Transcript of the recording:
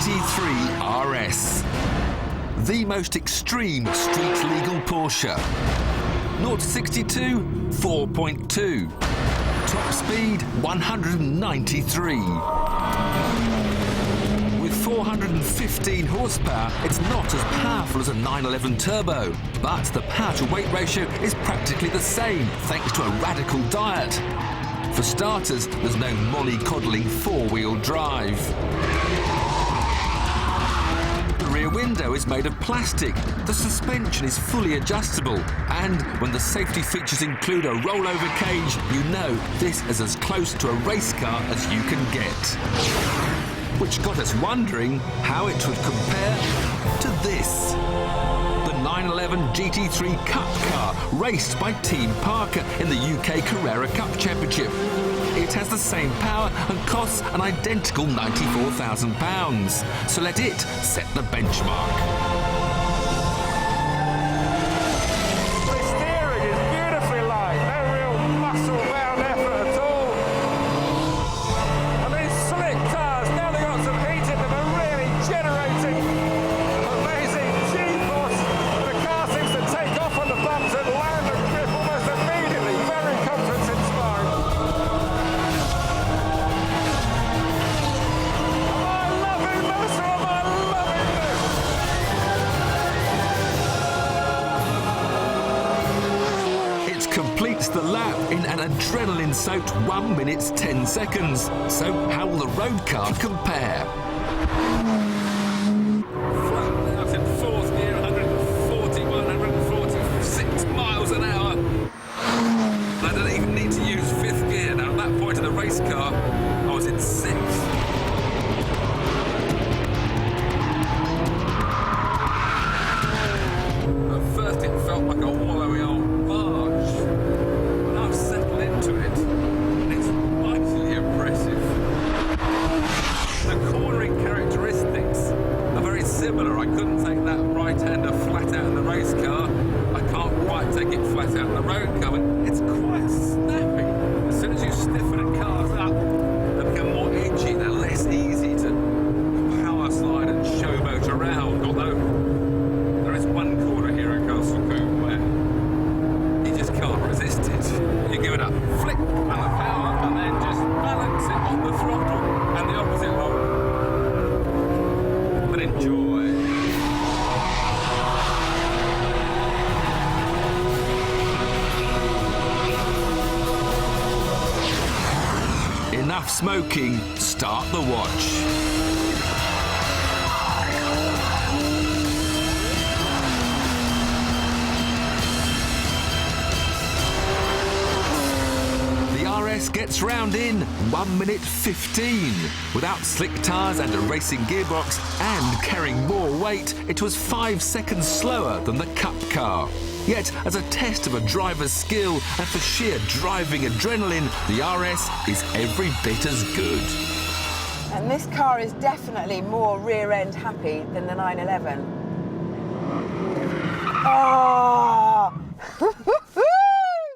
GT3 RS. The most extreme street-legal Porsche. 0 to 62, 4.2. Top speed, 193. With 415 horsepower, it's not as powerful as a 911 Turbo, but the power-to-weight ratio is practically the same, thanks to a radical diet. For starters, there's no mollycoddling four-wheel drive. The rear window is made of plastic, the suspension is fully adjustable, and when the safety features include a rollover cage, you know this is as close to a race car as you can get. Which got us wondering how it would compare to this. The 911 GT3 Cup Car, raced by Team Parker in the UK Carrera Cup Championship. It has the same power and costs an identical £94,000. So let it set the benchmark. Completes the lap in an adrenaline-soaked 1 minute 10 seconds. So how will the road car compare? Flat out in fourth gear, 146 miles an hour. I don't even need to use fifth gear now. At that point in the race car, I was in sixth. At first it felt like a wallowy old barge. Now I've settled into it, and it's mightily impressive. The cornering characteristics are very similar. I couldn't take that right-hander flat out in the race car. I can't quite take it flat out in the road car, but it's quite snappy. As soon as you stiffen the cars up, they become more edgy, they're less easy to power slide and showboat around, although there is one corner here at Castle Combe where you just can't resist it. You give it a flick on the power and then just balance it on the throttle and the opposite one. But enjoy. Enough smoking, start the watch. Gets round in 1 minute 15. Without slick tyres and a racing gearbox and carrying more weight, it was 5 seconds slower than the Cup Car. Yet, as a test of a driver's skill and for sheer driving adrenaline, the RS is every bit as good. And this car is definitely more rear-end happy than the 911. Oh!